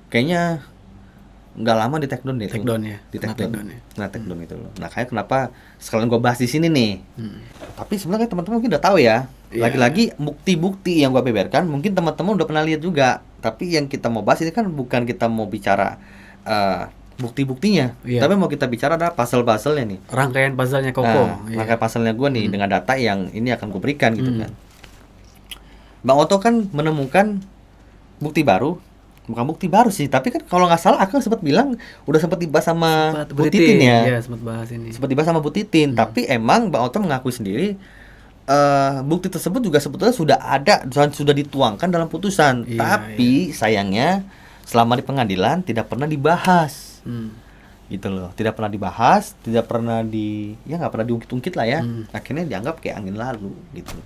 kayaknya nggak lama di take down deh. Take down ya. Di take Kena take down. down ya. Nah take down itu loh. Nah kayak kenapa sekalian gue bahas di sini nih. Tapi sebenarnya teman-teman mungkin udah tahu ya. Iya. Lagi-lagi bukti-bukti yang gue beberkan, mungkin teman-teman udah pernah lihat juga. Tapi yang kita mau bahas ini kan bukan kita mau bicara bukti-buktinya, Iya. tapi mau kita bicara adalah puzzle-puzzle-nya nih. Rangkaian puzzle-nya Koko. Nah, Iya. rangkaian puzzle-nya gue nih dengan data yang ini akan gue berikan gitu kan. Bang Otto kan menemukan bukti baru, bukan bukti baru sih, tapi kan kalau nggak salah aku sempat bilang udah sempat dibahas sama Sempat Bu Titin ya. Iya, sempat bahas ini. Sempat dibahas sama Bu Titin, tapi emang Bang Otto mengakui sendiri bukti tersebut juga sebetulnya sudah ada dan sudah dituangkan dalam putusan. Iya, Tapi sayangnya selama di pengadilan tidak pernah dibahas. Gitu loh, tidak pernah dibahas, tidak pernah nggak pernah diungkit-ungkit lah ya. Akhirnya dianggap kayak angin lalu gitu.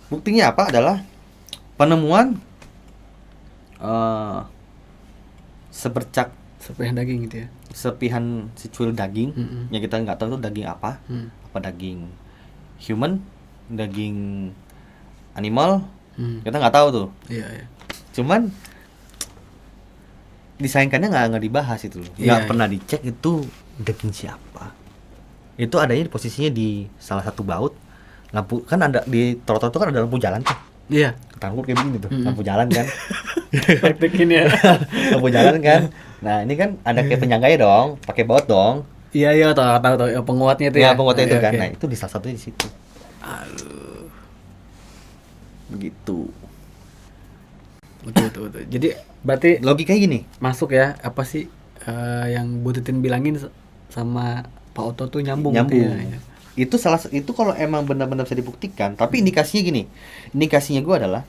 Buktinya apa adalah penemuan sebercak Serpihan daging gitu ya. serpihan secuil daging yang kita nggak tahu itu daging apa, apa daging human, daging animal, kita nggak tahu tuh. Iya. Cuman disayangkannya nggak dibahas itu loh, Iya, nggak pernah dicek itu daging siapa. Itu adanya di posisinya di salah satu baut, lampu kan ada di trotoar itu kan ada lampu jalan tuh, Iya. ketangkut kayak begini tuh, lampu jalan kan, Praktekin ya. lampu jalan kan. Nah ini kan ada kayak penyangganya dong, pakai baut dong, Iya, tahu yang penguatnya itu ya. ya penguatnya itu Iya, kan. oke. Nah itu di salah satunya di situ. Begitu. Betul. Jadi berarti Logikanya gini. masuk ya, apa sih yang Bu Titin bilangin sama Pak Otto tuh nyambung. Nyambung. Gitu ya. Itu kalau emang benar-benar bisa dibuktikan, tapi indikasinya gini. Indikasinya gue adalah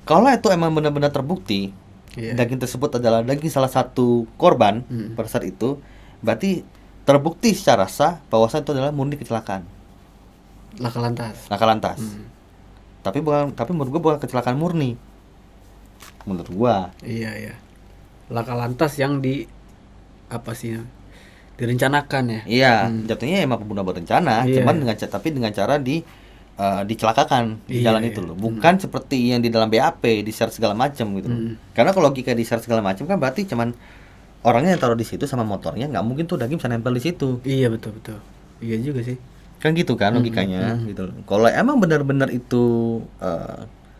Kalau itu emang benar-benar terbukti, Iya. daging tersebut adalah daging salah satu korban pada saat itu, berarti terbukti secara sah bahwasanya itu adalah murni kecelakaan, Laka lantas. laka lantas. Tapi menurut gua bukan kecelakaan murni. Menurut gua. Iya. Laka lantas yang apa sih? Direncanakan ya. Iya, jatuhnya emang pembunuhan berencana, Iya. cuman tapi dengan cara dicelakakan di Iya, jalan iya. itu loh. Bukan seperti yang di dalam BAP, di-share segala macam gitu loh. Karena kalau logika di-share segala macam kan berarti cuman orangnya yang taruh di situ sama motornya, nggak mungkin tuh daging bisa nempel di situ. Iya betul. Iya juga sih. Kan gitu kan logikanya gitu loh. Kalau emang benar-benar itu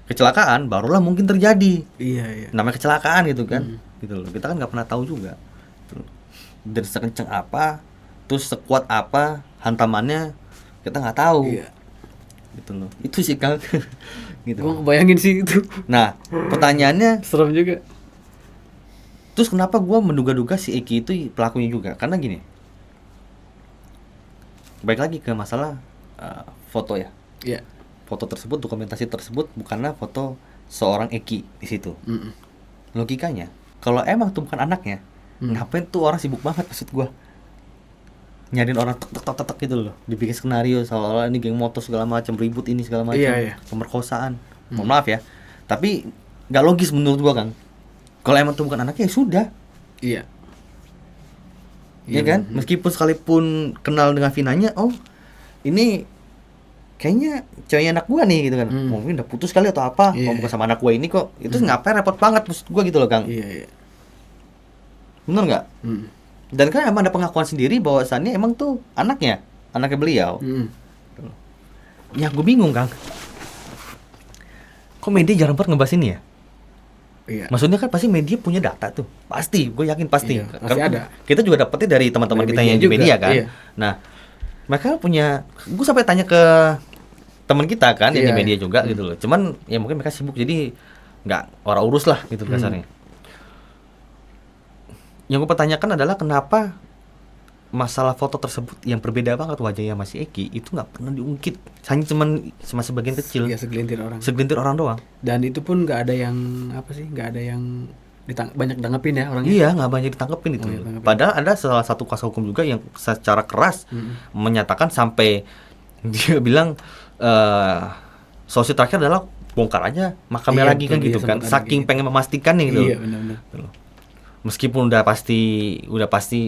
kecelakaan, barulah mungkin terjadi. Iya. Namanya kecelakaan gitu kan. Gitu loh. Kita kan nggak pernah tahu juga. Gitu loh. Dari sekencang apa, terus sekuat apa hantamannya, kita nggak tahu. Iya. Gitu loh. Itu sih Kang. Gitu. Gua bayangin sih itu. Nah, pertanyaannya, Serem juga. terus kenapa gua menduga-duga si Eki itu pelakunya juga? Karena gini. Baik lagi ke masalah foto ya. Iya. Foto tersebut, dokumentasi tersebut bukanlah foto seorang Eki di situ. Logikanya, kalau emang itu bukan anaknya, ngapain tuh orang sibuk banget maksud gua? Nyariin orang tek gitu loh, dibikin skenario soalnya ini geng motor segala macam, ribut ini segala macam, Iya. pemerkosaan. Mohon maaf ya, tapi nggak logis menurut gua Kang. Kalau emang itu bukan anaknya ya sudah, Iya. ya kan? Meskipun sekalipun kenal dengan Vinanya, oh ini kayaknya ceweknya anak gua nih gitu kan. Mungkin udah putus kali atau apa, Iya. bukan sama anak gua ini kok. Itu ngapain repot banget maksud gua gitu loh Kang. Iya. Bener nggak? Dan kan emang ada pengakuan sendiri bahwasannya emang tuh anaknya beliau. Ya gue bingung Kang. Kok media jarang banget ngebahas ini ya? Iya. Maksudnya kan pasti media punya data tuh. Pasti, gue yakin pasti. Iya, pasti Karena ada. Kita juga dapetnya dari teman-teman Dari kita media yang di juga, media kan. iya. Nah, mereka punya, gue sampai tanya ke teman kita kan yang di Iya, media iya. juga gitu loh. Cuman ya mungkin mereka sibuk jadi nggak orang urus lah gitu kasarnya. Yang gue pertanyakan adalah kenapa masalah foto tersebut yang berbeda banget wajahnya masih Eki itu nggak pernah diungkit, hanya cuma sebagian kecil, Iya, segelintir orang. segelintir orang doang. Dan itu pun nggak ada yang nggak ada yang banyak tanggepin ya orangnya. Iya, nggak banyak ditangkepin itu. Banyak ditangkepin. Padahal ada salah satu kuasa hukum juga yang secara keras menyatakan sampai dia bilang solusi terakhir adalah bongkar aja makamnya Iya, lagi kan betul, gitu iya, kan, sempat ada saking gitu. pengen memastikan nih gitu. Iya, benar-benar. Gitu loh. Meskipun udah pasti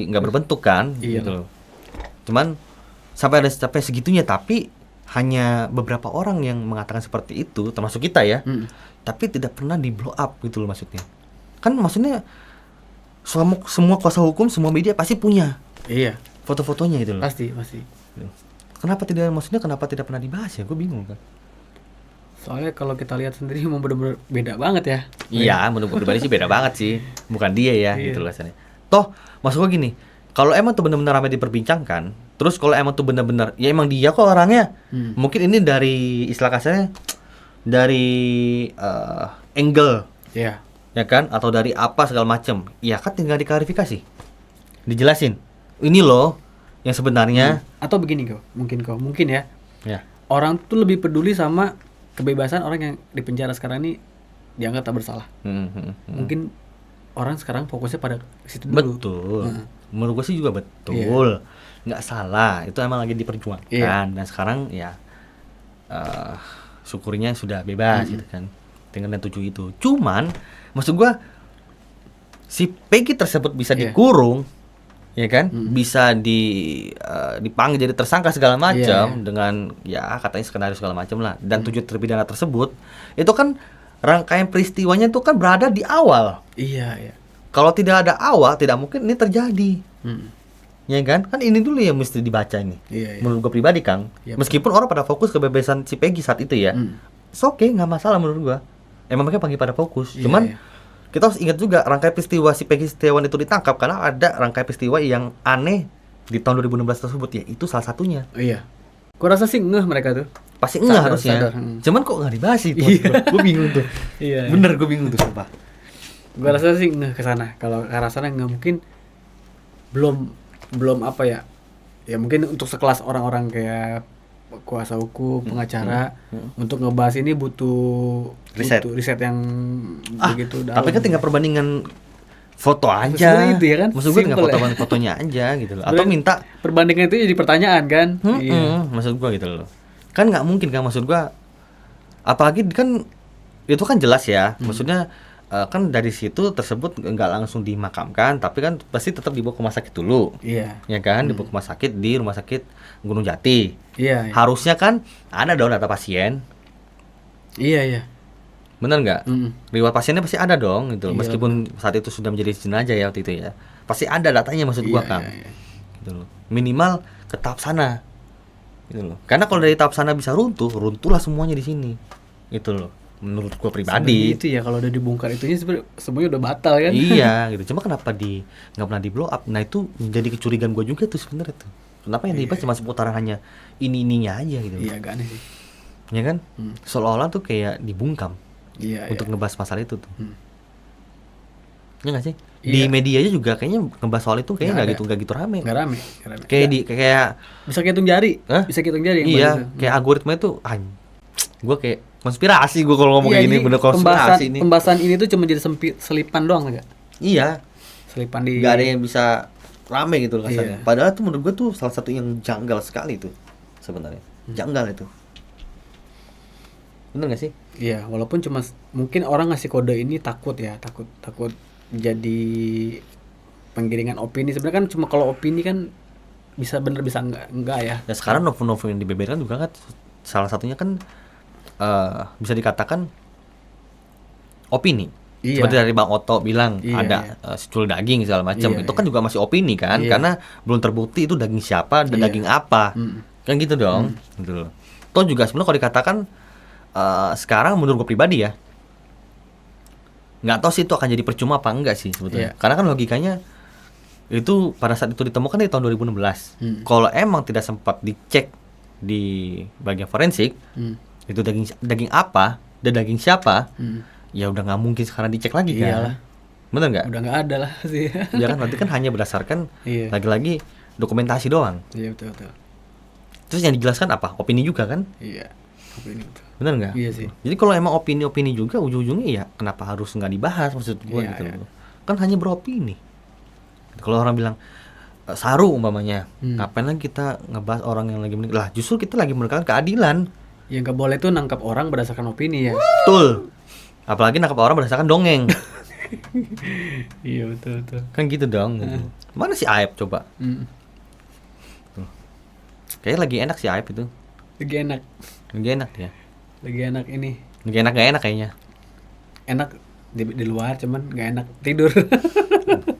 nggak berbentuk kan, Iya. gitu loh. Cuman sampai segitunya, tapi hanya beberapa orang yang mengatakan seperti itu, termasuk kita ya. Tapi tidak pernah di blow up gitu loh maksudnya. Kan maksudnya semua kuasa hukum, semua media pasti punya Iya, foto-fotonya gitu loh. pasti. Kenapa tidak pernah dibahas ya? Gue bingung kan. Soalnya kalau kita lihat sendiri memang benar-benar beda banget ya. Iya, menurut gue pribadi sih beda banget sih. Bukan dia ya, Iya. gitu loh rasanya. Toh, maksud gue gini, kalau emang tuh benar-benar ramai diperbincangkan, terus kalau emang tuh benar-benar, ya emang dia kok orangnya. Mungkin ini dari istilah kasarnya, dari angle, Iya. ya kan? Atau dari apa segala macem. Ya kan tinggal diklarifikasi, dijelasin. Ini loh yang sebenarnya. Atau begini mungkin ya. Ya. Orang tuh lebih peduli sama kebebasan orang yang di penjara sekarang ini dianggap tak bersalah. Mungkin orang sekarang fokusnya pada situ dulu. Betul. Menurut gue sih juga betul. Nggak salah. Itu emang lagi diperjuangkan. Iya. Dan sekarang ya syukurnya sudah bebas gitu kan. Dengan yang tujuh itu. Cuman maksud gue si Peggy tersebut bisa Iya. dikurung, ya kan? Bisa dipanggil jadi tersangka segala macam Iya. dengan ya katanya skenario segala macam lah. Dan tujuh terpidana tersebut itu kan rangkaian peristiwanya itu kan berada di awal. Iya. Kalau tidak ada awal, tidak mungkin ini terjadi. Ya kan? Kan ini dulu yang mesti dibaca ini. Iya. Menurut gue pribadi, Kang. Iya, Meskipun orang pada fokus kebebasan si Peggy saat itu ya. It's okay, nggak masalah menurut gue. Emang mereka pada fokus. Iya, Cuman iya. kita harus ingat juga rangkaian peristiwa si Peggy Setiawan itu ditangkap karena ada rangkaian peristiwa yang aneh di tahun 2016 tersebut ya. Itu salah satunya. Iya. Gua rasa sih ngeh mereka tuh. Pasti enggak Sadar, harusnya. sadar. Cuman kok nggak dibahas itu? Iya. Gue bingung tuh. Iya. Bener, gue bingung tuh sumpah. Gua rasa sih ngeh ke sana. Kalau ke arah sana nggak mungkin belum apa ya. Ya mungkin untuk sekelas orang-orang kayak kuasa hukum, pengacara untuk ngebahas ini butuh riset yang begitu dalam. Tapi kan tinggal perbandingan foto aja. Sebenarnya itu ya kan, Maksud gue tinggal simple ya. fotonya aja gitu loh. Atau minta Perbandingan itu jadi pertanyaan kan. Iya. maksud gua gitu loh. Kan nggak mungkin kan, maksud gua apalagi kan itu kan jelas ya. Maksudnya kan dari situ tersebut nggak langsung dimakamkan, tapi kan pasti tetap dibawa ke rumah sakit dulu. Iya. Ya kan, dibawa ke rumah sakit di Rumah Sakit Gunung Jati. Iya. Harusnya kan ada dong data pasien. Iya. Bener nggak? Riwayat pasiennya pasti ada dong gitu. Iya, Meskipun saat itu sudah menjadi jenazah ya waktu itu ya. Pasti ada datanya maksud gua kan. Iya. Gitu loh. Minimal ke tahap sana. Gitu loh. Karena kalau dari tahap sana bisa runtuhlah semuanya di sini. Gitu loh. Menurut gua pribadi. Sebenarnya itu ya, kalau udah dibongkar itunya semuanya udah batal kan. Iya, gitu. Cuma kenapa nggak pernah di blow up? Nah, itu menjadi kecurigaan gua juga tuh sebenarnya tuh. Kenapa yang dibahas cuma seputaran hanya ininya aja gitu. Iya, agak aneh sih. Ya kan? Seolah-olah tuh kayak dibungkam Iya. untuk ngebahas masalah itu tuh. Ya nggak sih? Iya. Di media aja juga kayaknya ngebahas soal itu kayaknya Nggak nggak gitu rame. Nggak rame. Kayak Bisa hitung jari. Hah? Bisa hitung jari yang iya, bahas itu. kayak algoritma itu gue kayak konspirasi gue kalau ngomong Iya, gini jadi bener konspirasi ini. Pembahasan ini tuh cuma jadi selipan doang enggak? Iya, Selipan di nggak ada yang bisa rame gitu loh kasarnya. Iya. Padahal tuh menurut gue tuh salah satu yang janggal sekali tuh sebenarnya. Janggal itu. Bener gak sih? Iya, walaupun cuma mungkin orang ngasih kode ini takut jadi penggiringan opini. Sebenarnya kan cuma kalau opini kan bisa bener bisa enggak ya. Dan sekarang novel-novel yang dibeberkan juga kan salah satunya kan bisa dikatakan opini. Iya. Seperti dari Bang Oto bilang Iya, ada secul daging segala macam. Iya, Itu iya. kan juga masih opini kan, Iya. karena belum terbukti itu daging siapa dan Iya. daging apa. Kan gitu dong. Gitu loh. Toh juga sebenarnya kalau dikatakan sekarang menurut gue pribadi ya, nggak tahu sih itu akan jadi percuma apa enggak sih sebetulnya. Iya. Karena kan logikanya itu pada saat itu ditemukan di tahun 2016. Kalau emang tidak sempat dicek di bagian forensik, itu daging apa dan daging siapa, ya udah nggak mungkin sekarang dicek lagi kan. Iyalah. Bener nggak? Udah nggak ada lah sih. Ya kan nanti kan hanya berdasarkan Iya. lagi-lagi dokumentasi doang. Iya, betul. Terus yang dijelaskan apa? Opini juga kan? Iya. Opini betul. Bener nggak? Iya sih. Jadi kalau emang opini-opini juga ujung-ujungnya ya kenapa harus nggak dibahas maksud gue Iya, gitu iya. loh. Kan hanya beropini. Kalau orang bilang Saru umpamanya, ngapain lagi kita ngebahas orang yang lagi meninggal? Lah justru kita lagi menegakkan keadilan. Ya nggak boleh tuh nangkap orang berdasarkan opini ya. Betul. Apalagi nangkap orang berdasarkan dongeng. Iya, betul. Kan gitu dong. Gitu. Mana si Aep coba? Kayaknya lagi enak si Aep itu. Lagi enak. Lagi enak ya. Lagi enak ini. Lagi enak gak enak kayaknya. Enak di luar cuman nggak enak tidur.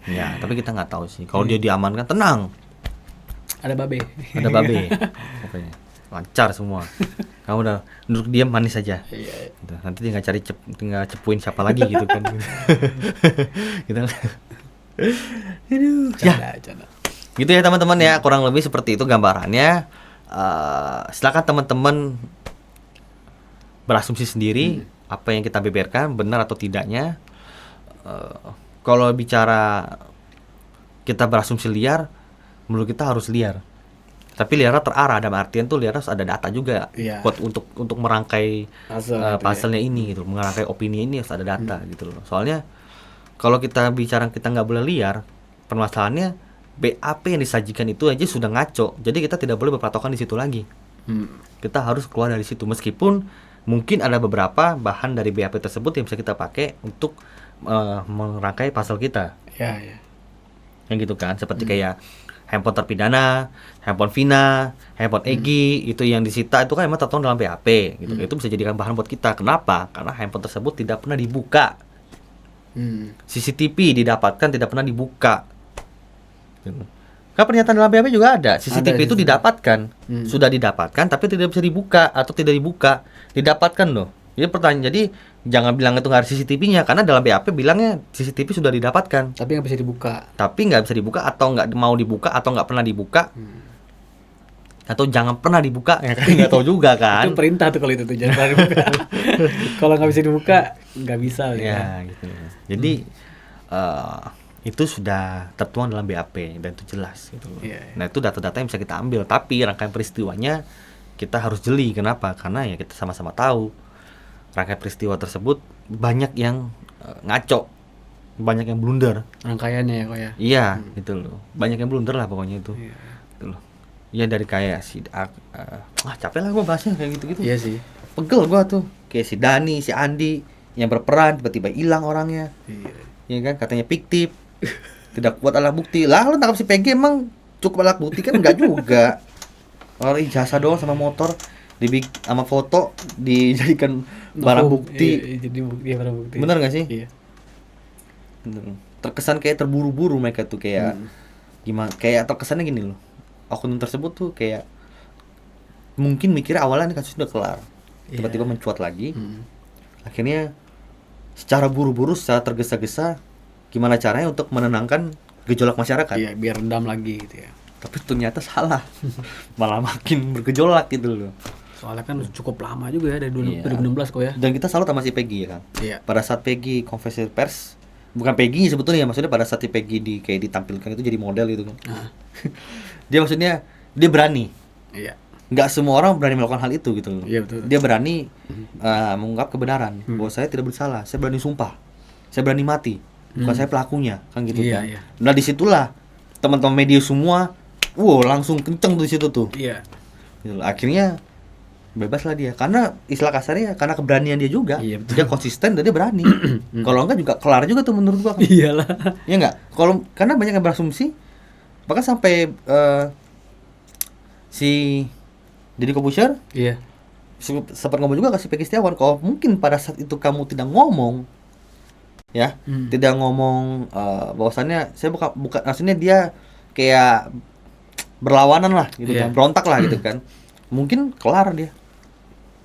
Ya, tapi kita nggak tahu sih. Kalau dia diamankan tenang. Ada babe. Ada babe. Pokoknya lancar semua. Kamu udah duduk diam manis aja. Iya. Gitu. Nanti tinggal tinggal cepuin siapa lagi gitu kan. Kita aduh. Ya, Canda. gitu ya teman-teman ya, kurang lebih seperti itu gambarannya. Silakan teman-teman berasumsi sendiri apa yang kita beberkan benar atau tidaknya. Kalau bicara kita berasumsi liar, menurut kita harus liar. Tapi liarnya terarah, dalam artian tuh liar harus ada data juga. Iya. Buat untuk merangkai Puzzle gitu puzzle-nya ini gitu, merangkai opini ini harus ada data gitu loh. Soalnya kalau kita bicara kita nggak boleh liar, permasalahannya BAP yang disajikan itu aja sudah ngaco. Jadi kita tidak boleh berpatokan di situ lagi. Kita harus keluar dari situ, meskipun mungkin ada beberapa bahan dari BAP tersebut yang bisa kita pakai untuk merangkai puzzle kita. Ya. Yang gitu kan, seperti kayak handphone terpidana, handphone Vina, handphone Egi, itu yang disita itu kan memang tertuang dalam BAP gitu. Itu bisa jadikan bahan buat kita. Kenapa? Karena handphone tersebut tidak pernah dibuka. CCTV didapatkan tidak pernah dibuka. Gitu. Kan pernyataan dalam BAP juga ada. CCTV itu didapatkan, sudah didapatkan tapi tidak bisa dibuka atau tidak dibuka. Didapatkan loh. Jadi pertanyaan, jadi jangan bilang itu nggak ada CCTV-nya, karena dalam BAP bilangnya CCTV sudah didapatkan. Tapi nggak bisa dibuka. Tapi nggak bisa dibuka atau nggak mau dibuka atau nggak pernah dibuka. Atau jangan pernah dibuka, ya kan nggak tahu juga kan. Itu perintah tuh kalau itu tuh jangan pernah dibuka. Kalau nggak bisa dibuka nggak bisa Ya gitu. Jadi itu sudah tertuang dalam BAP dan itu jelas gitu. Iya. Nah itu data-data yang bisa kita ambil, tapi rangkaian peristiwanya kita harus jeli. Kenapa? Karena ya kita sama-sama tahu rangkaian peristiwa tersebut banyak yang ngaco, banyak yang blunder. Rangkaiannya ya kok ya. Iya, gitu loh. Banyak yang blunder lah pokoknya itu. Iya. Gitu loh. Ya dari kayak si capek lah gua bahasnya kayak gitu-gitu. Iya sih. Pegel gua tuh. Kayak si Dani, si Andi yang berperan tiba-tiba hilang orangnya. Iya. Ya kan katanya fiktif. Tidak kuat alat bukti. Lah lu tangkap si PG emang cukup alat bukti kan enggak juga. Orang ijazah doang sama motor sama foto dijadikan barang bukti. Iya, jadi bukti barang bukti. Bener gak sih? Iya. Bener. Terkesan kayak terburu-buru mereka tuh kayak gimana? Kayak terkesannya gini loh. Akun tersebut tuh kayak mungkin mikir awalnya nih kasus udah kelar. Tiba-tiba mencuat lagi. Akhirnya secara buru-buru, secara tergesa-gesa gimana caranya untuk menenangkan gejolak masyarakat. Iya, biar redam lagi gitu ya. Tapi ternyata salah. Malah makin bergejolak gitu loh. Soalnya kan cukup lama juga ya dari Iya. 2016 kok ya. Dan kita salut sama si Peggy ya kan. Iya. Pada saat Peggy konferensi pers, bukan Peggy sebetulnya, maksudnya pada saat si Peggy kayak ditampilkan itu jadi model gitu kan. Dia maksudnya dia berani. Iya. Nggak semua orang berani melakukan hal itu gitu loh. Iya, betul. Dia berani mengungkap kebenaran bahwa saya tidak bersalah, saya berani sumpah, saya berani mati, bukan saya pelakunya, kan gitu Iya, kan. iya. Nah disitulah teman-teman media semua, langsung kenceng tuh di situ tuh. Iya. Gitu loh. Akhirnya bebas lah dia, karena istilah kasarnya karena keberanian dia juga. Iya, betul. Dia konsisten dan dia berani. Kalau enggak juga kelar juga tuh menurut gua. Iyalah. Ya enggak? Kalau karena banyak yang berasumsi, bahkan sampai si Deddy Corbuzier Iya. sempat ngomong juga ke si Peggy Setiawan, kalau mungkin pada saat itu kamu tidak ngomong, ya, tidak ngomong bahwasannya saya bukan maksudnya dia kayak berlawanan lah gitu Iya. kan, berontak lah gitu kan, mungkin kelar dia.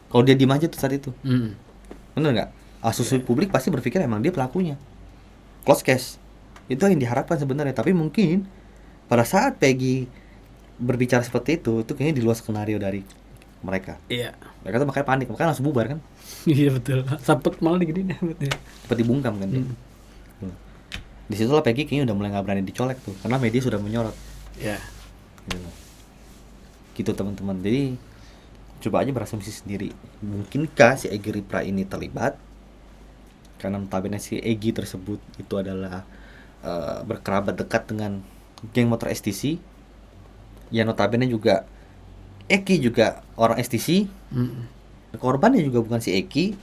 Kalau dia diem aja tuh saat itu, bener nggak? Asumsi publik pasti berpikir emang dia pelakunya, close case. Itu yang diharapkan sebenarnya. Tapi mungkin pada saat Peggy berbicara seperti itu kayaknya di luar skenario dari mereka. Iya. Mereka tuh makanya panik, makanya langsung bubar kan, Iya betul. Sempet malah digini seperti bungkam kan dia. Di situlah Peggy kayaknya udah mulai nggak berani dicolek tuh, karena media sudah menyorot. Iya. Gitu teman-teman. Jadi coba aja berasumsi sendiri, mungkinkah si Egy Ripra ini terlibat? Karena notabene si Egy tersebut itu adalah berkerabat dekat dengan geng motor STC. Ya notabene juga Eki juga orang STC. Korbannya juga bukan si Eki.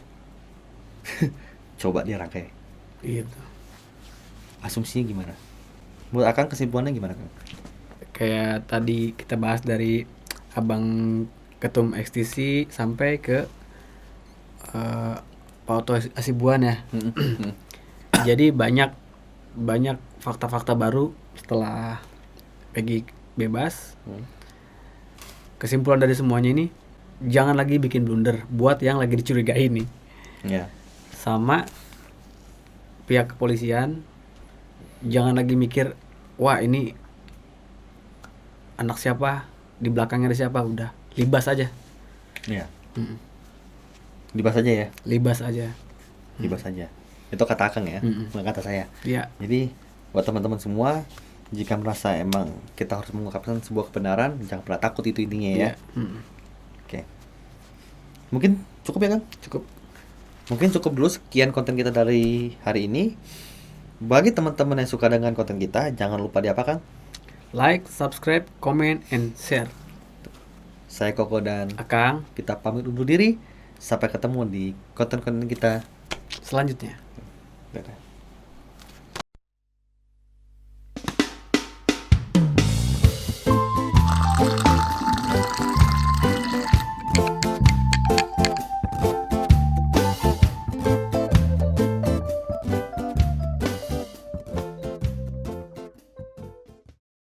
Coba dia rangkai. Iya. Asumsinya gimana? Menurut Akang kesimpulannya gimana, Kang? Kayak tadi kita bahas dari Abang Ketum XTC sampai ke Pak Oto Hasibuan ya. Jadi banyak fakta-fakta baru setelah Peggy bebas. Kesimpulan dari semuanya ini, jangan lagi bikin blunder buat yang lagi dicurigai nih. Ya. Sama pihak kepolisian, jangan lagi mikir, wah ini anak siapa, di belakangnya ada siapa, udah libas aja. Ya. Libas aja ya. Libas aja. Libas aja. Itu kata Akang ya, bukan kata saya. Iya. Jadi buat teman-teman semua, jika merasa emang kita harus mengungkapkan sebuah kebenaran, jangan pernah takut, itu intinya ya. Oke. Mungkin cukup ya, Kang? Cukup. Mungkin cukup dulu sekian konten kita dari hari ini. Bagi teman-teman yang suka dengan konten kita, jangan lupa di apa, Kang? Like, subscribe, comment, and share. Saya Koko dan Akang, kita pamit undur diri. Sampai ketemu di konten-konten kita selanjutnya. Dadah.